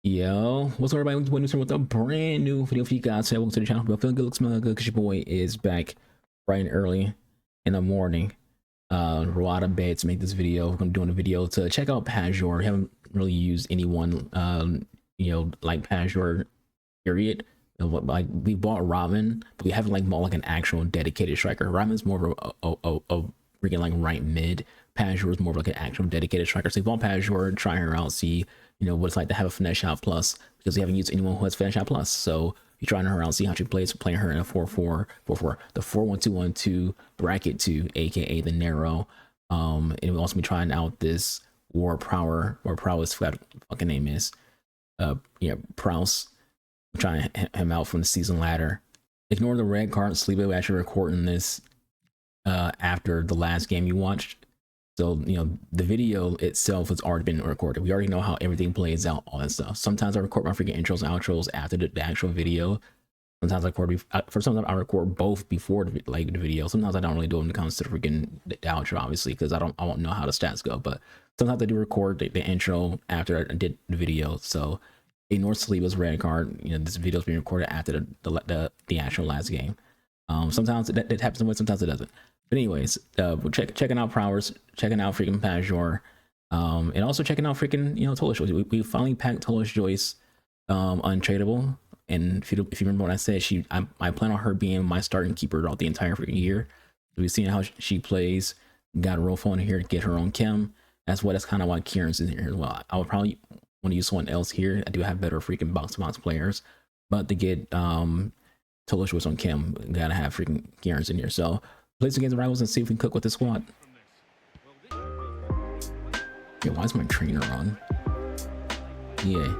Yo, what's up, everybody? Welcome with a brand new video for you guys. Welcome to the channel. Feeling good, looks smelling good, because your boy is back bright and early in the morning. Roll out of bed to make this video. I'm doing a video to check out Pajor. We haven't really used anyone, like Pajor, period. Like we bought Robin, but we haven't like bought like an actual dedicated striker. Robin's more of a freaking like right mid. Pajor is more of like an actual dedicated striker. So we bought Pajor, try her out, see what it's like to have a finesse shot plus, because we haven't used anyone who has finesse shot plus. So you're trying her out, see how she plays. Playing her in a 4-4, the 4-1-2-1-2 bracket 2, aka the narrow. And we'll also be trying out this war prowess, fucking name is Prowse. I'm trying him out from the season ladder. Ignore the red card. Sleep it. We're actually recording this after the last game you watched. So, the video itself has already been recorded. We already know how everything plays out, all that stuff. Sometimes I record my freaking intros and outros after the actual video. Sometimes I record both before the video. Sometimes I don't really do them when it comes to the freaking the outro, obviously, because I won't know how the stats go. But sometimes I do record the intro after I did the video. So ignore Saliba's red card. This video is being recorded after the actual last game. Sometimes that happens, sometimes it doesn't. But anyways, we're checking out Prowers, checking out freaking Pajor, and also checking out freaking tullis-joyce. We finally packed tullis-joyce untradeable. And if you remember what I said, I plan on her being my starting keeper throughout the entire freaking year. So we've seen how she plays. Got a roll phone here to get her on chem. That's kind of why Kieran's in here as well. I would probably want to use someone else here. I do have better freaking box-to-box players, but to get tullis-joyce on chem, gotta have freaking Kieran's in here. So play some games of rivals and see if we can cook with this squad. Yeah, why is my trainer on? Yeah.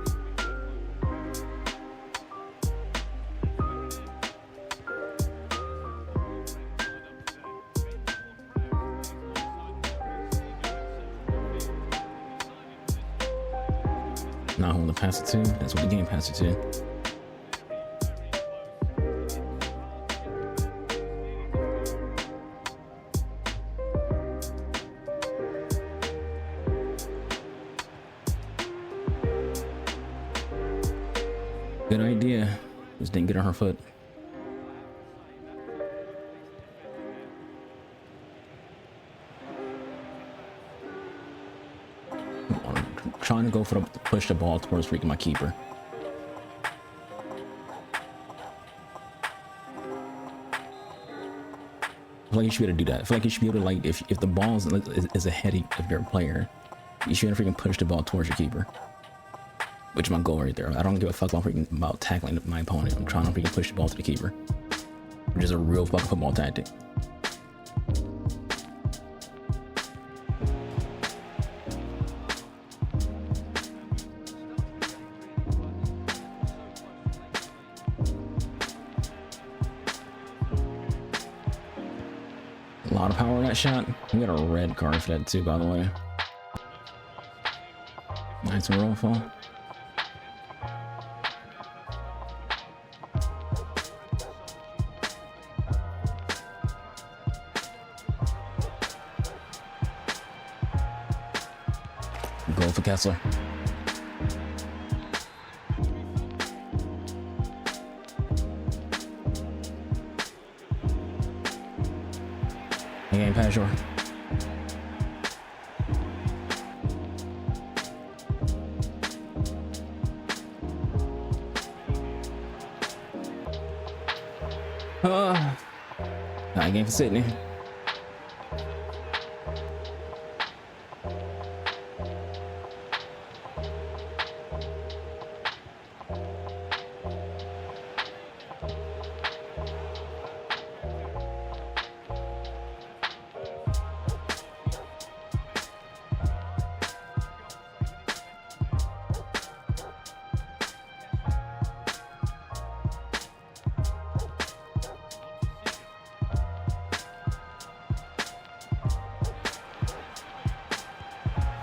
Not holding the pass it to. That's what the game passed it to. Good idea. Just didn't get on her foot. I'm trying to go for to push the ball towards freaking my keeper. I feel like you should be able to do that. I feel like you should be able to, like, if the ball is ahead of your player, you should freaking push the ball towards your keeper. Which is my goal right there. I don't give a fuck about tackling my opponent. I'm trying to freaking push the ball to the keeper, which is a real fucking football tactic. A lot of power in that shot. We got a red card for that too, by the way. Nice roll fall. Goal for Kessler. Again, Pajor. Not a game for Sydney.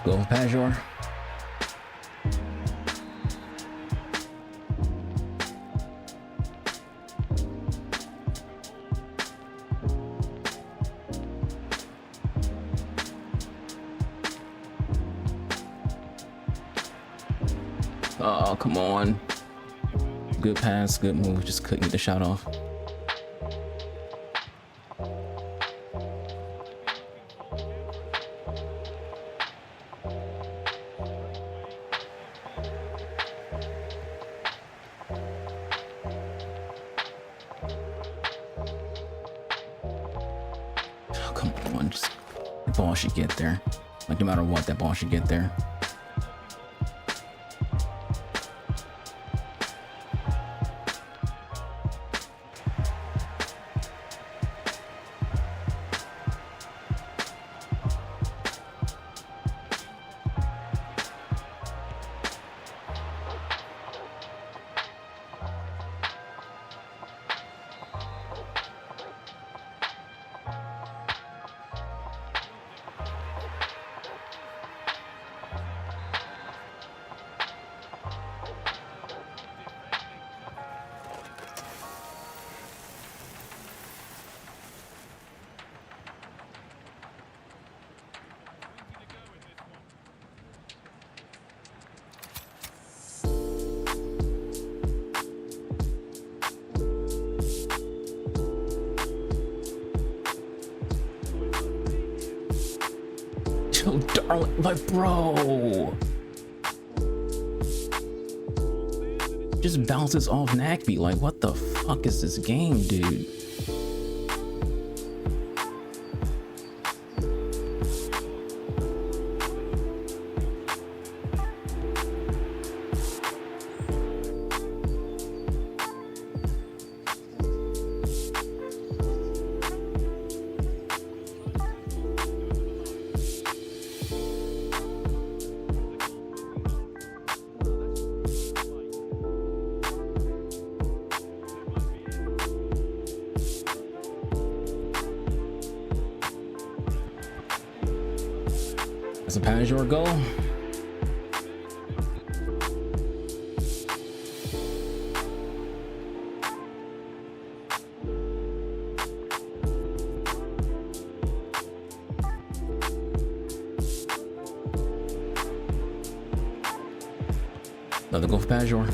Go with Pajor. Oh, come on. Good pass, good move. Just couldn't get the shot off. Oh, come on, just the ball should get there. Like no matter what, that ball should get there. Yo, darling, my bro. Just bounces off Nagby. Like, what the fuck is this game, dude? That's a Pajor goal. Another goal for Pajor.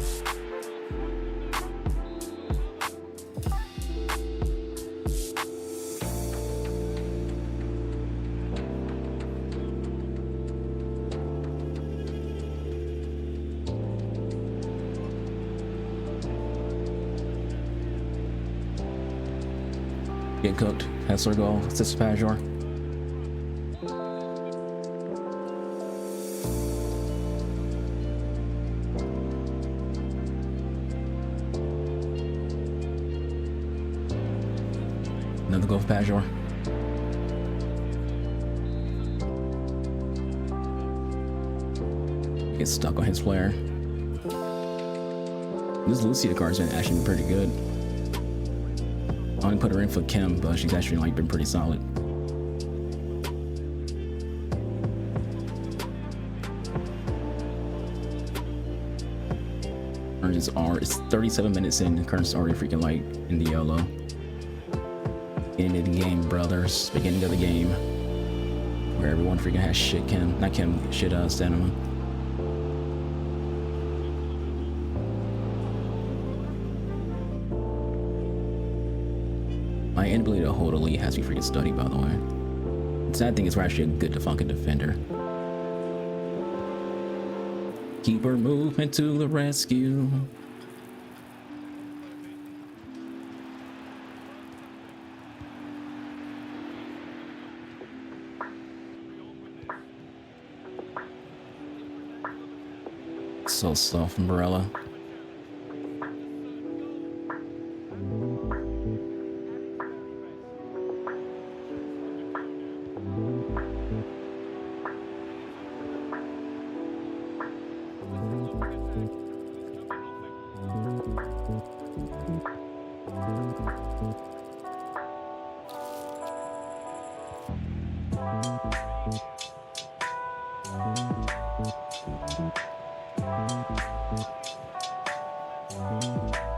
Get cooked. Hessler goal. Assist Pajor. Another goal for Pajor. Gets stuck on his player. This Lucia card's been actually pretty good. I only put her in for Kim, but she's actually like been pretty solid. Currents are, it's 37 minutes in, currents already freaking like in the yellow. Beginning of the game, brothers. Beginning of the game. Where everyone freaking has shit Kim, not Kim, shit stamina. My inability to hold a lead has to be freaking studied, by the way. The sad thing is we're actually a good fucking defender. Keeper movement to the rescue. So slow from Barella.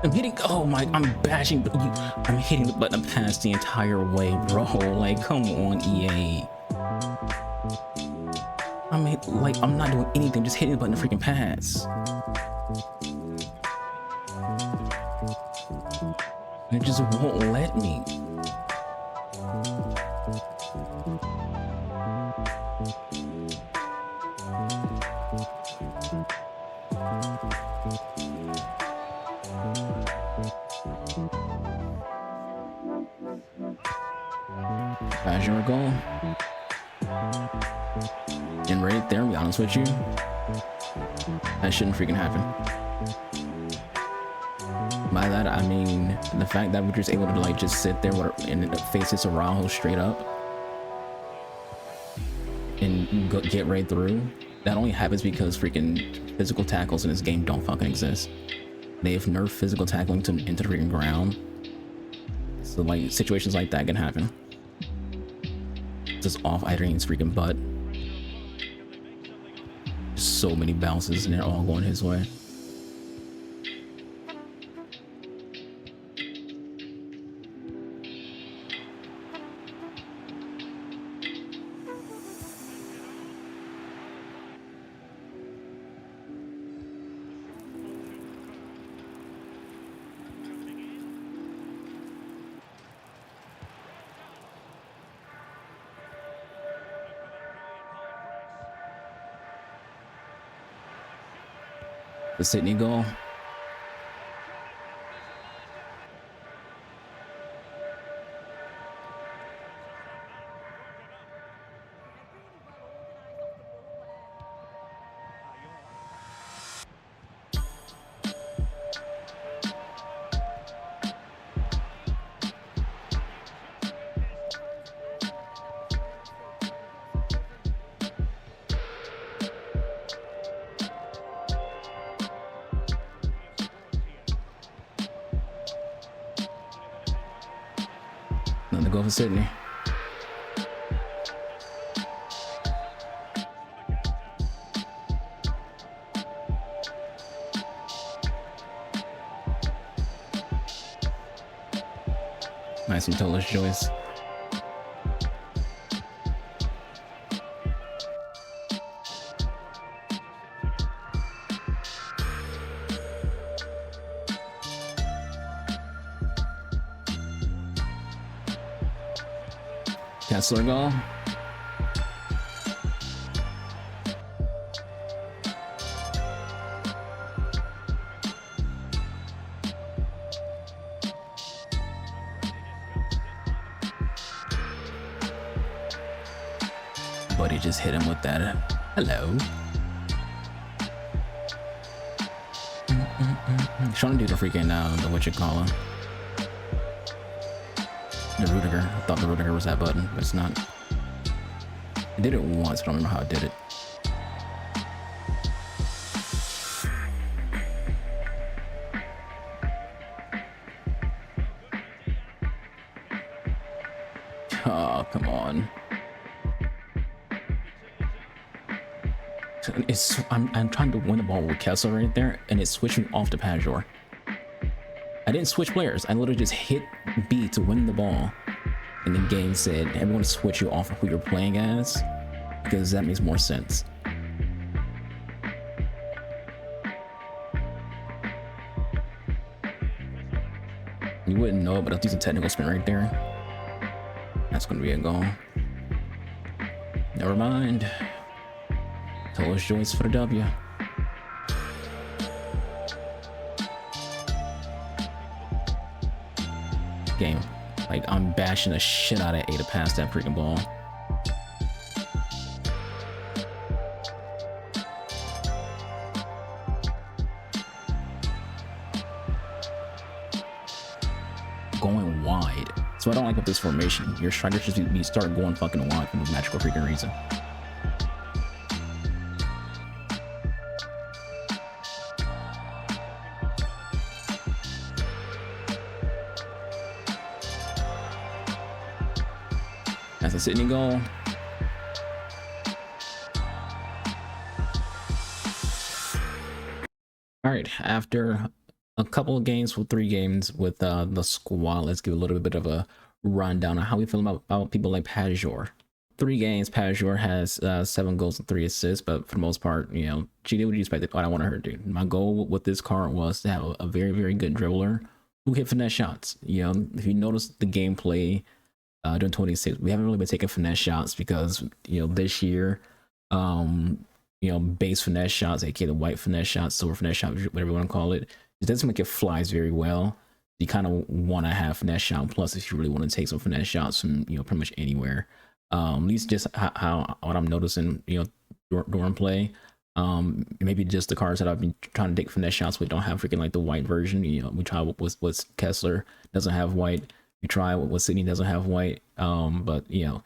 I'm hitting, oh my, I'm bashing, I'm hitting the button past the entire way, bro. Like, come on, EA. I mean, like, I'm not doing anything, just hitting the button to freaking pass. It just won't let me. Pajor goal. And right there, to be honest with you, that shouldn't freaking happen. By that, I mean the fact that we're just able to like just sit there and face this Araujo straight up and get right through. That only happens because freaking physical tackles in this game don't fucking exist. They've nerfed physical tackling into the freaking ground. So like situations like that can happen. Just off Irene's freaking butt. So many bounces and they're all going his way. The Sydney goal. Another goal for Sydney. Nice and tullis-joyce. Kessler goal. But he just hit him with that. Hello. Trying to do the freaking the what you call him. The Rudiger. I thought the Rudiger was that button, but it's not. I did it once, but I don't remember how I did it. Oh, come on. I'm trying to win the ball with Kessler right there, and it's switching off to Pajor. I didn't switch players. I literally just hit B to win the ball. And the game said, everyone switch you off of who you're playing as, because that makes more sense. You wouldn't know it, but I'll use a technical spin right there. That's going to be a goal. Never mind. Tullis-joyce for the W. Game. Like, I'm bashing the shit out of A to pass that freaking ball. Going wide. So I don't like with this formation. Your strikers just be start going fucking wide for no magical freaking reason. That's a Sydney goal. All right, after a couple of games, with 3 games with the squad, let's give a little bit of a rundown on how we feel about people like Pajor. 3 games, Pajor has 7 goals and 3 assists, but for the most part, you know, she did what you expected. What I wanted her to do. My goal with this card was to have a very, very good dribbler who hit finesse shots. You know, if you notice the gameplay during 26, we haven't really been taking finesse shots because, you know, this year, you know, base finesse shots, aka the white finesse shots, silver finesse shots, whatever you want to call it, it doesn't make it flies very well. You kind of want to have finesse shot plus if you really want to take some finesse shots from, you know, pretty much anywhere. At least just how what I'm noticing, you know, during play. Maybe just the cards that I've been trying to take finesse shots with don't have freaking like the white version. You know, we try with Kessler, doesn't have white. We try with Sydney, doesn't have white. But you know,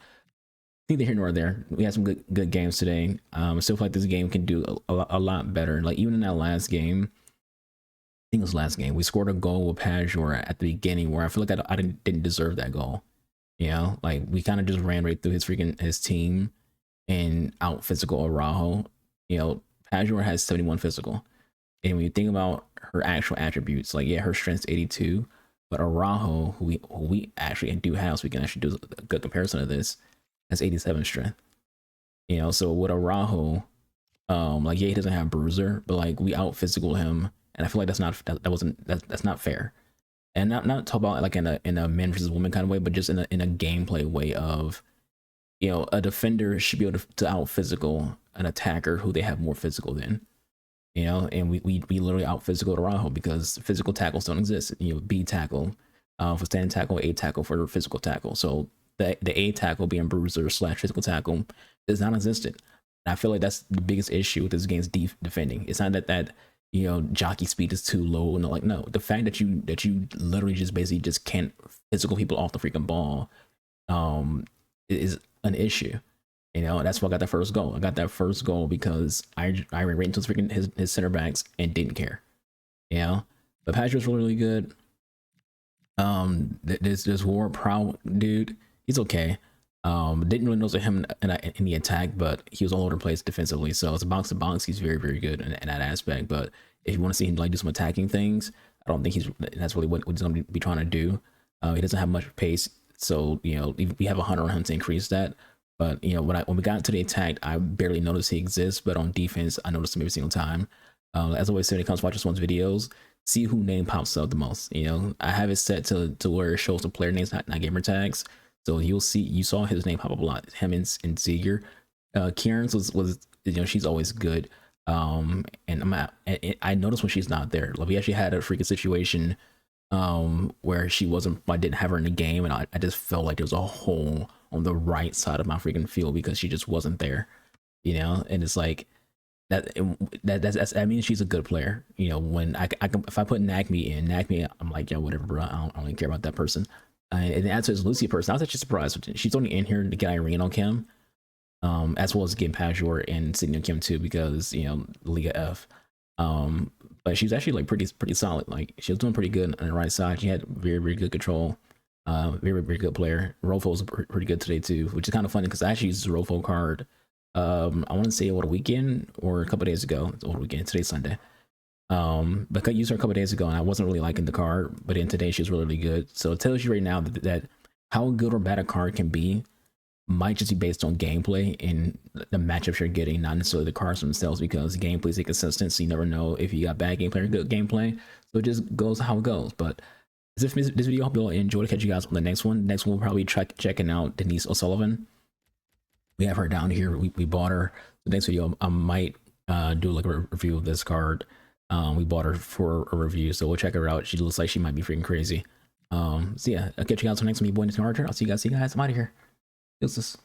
neither here nor there. We had some good games today. I still feel like this game can do a lot better. Like even in that last game, I think it was last game, we scored a goal with Pajor at the beginning where I feel like I didn't deserve that goal. You know, like we kind of just ran right through his team and out physical Araujo. You know, Pajor has 71 physical, and when you think about her actual attributes, like yeah, her strength's 82, but Araujo, who we actually do have, so we can actually do a good comparison of this, has 87 strength. You know, so with Araujo, like yeah, he doesn't have bruiser, but like we out physical him, and I feel like that's not fair. And not talk about like in a men versus woman kind of way, but just in a gameplay way of, you know, a defender should be able to out physical an attacker who they have more physical than, you know, and we literally out physical Araujo because physical tackles don't exist. You know, B tackle for standing tackle, A tackle for physical tackle. So the A tackle being bruiser / physical tackle is non-existent. And I feel like that's the biggest issue with this game's defending. It's not that you know, jockey speed is too low, and like no, the fact that you literally just basically just can't physical people off the freaking ball, is an issue. You know, that's why I got that first goal. I got that first goal because I ran right into his center backs and didn't care. You know, but Patrick's really good. This War Proud dude, he's okay. Didn't really notice him in the attack, but he was all over the place defensively. So it's a box to box. He's very, very good in that aspect. But if you want to see him like do some attacking things, I don't think that's really what he's going to be trying to do. He doesn't have much pace, so you know we have a hunter on him to increase that. But you know when we got to the attack, I barely noticed he exists. But on defense, I noticed him every single time. As always, when it comes to watching someone's videos, see who name pops up the most. You know, I have it set to where it shows the player names, not gamer tags. So you saw his name pop up a lot. Him and Ziegler. Kieran's was you know, she's always good. And I noticed when she's not there. Like we actually had a freaking situation where I didn't have her in the game, and I just felt like there was a hole on the right side of my freaking field because she just wasn't there. You know, and it's like that's I mean she's a good player. You know, when I can, if I put Nagme, I'm like, yo, whatever, bro. I don't really care about that person. And as is Lucy person, I was actually surprised. She's only in here to get Irene on Kim, as well as getting Pajor and Sydney on Kim too, because you know Liga F. But she was actually like pretty solid. Like she was doing pretty good on the right side. She had very, very good control. Very, very good player. Rofo was pretty good today too, which is kind of funny because I actually used the Rofo card. I want to say a weekend or a couple days ago. It's over weekend. Today's Sunday. But I used her a couple days ago and I wasn't really liking the card, but then today she was really, really good. So it tells you right now that how good or bad a card can be might just be based on gameplay and the matchups you're getting, not necessarily the cards themselves, because gameplay is inconsistent, so you never know if you got bad gameplay or good gameplay. So it just goes how it goes. But as if this video, I hope you all enjoyed. Catch you guys on the next one. Next one, we'll probably checking out Denise O'Sullivan. We have her down here. We bought her. The next video, I might do like a review of this card. We bought her for a review, so we'll check her out. She looks like she might be freaking crazy. So yeah, I'll catch you guys on the next one. Boy, Archer. I'll see you guys. I'm out of here. Deuces.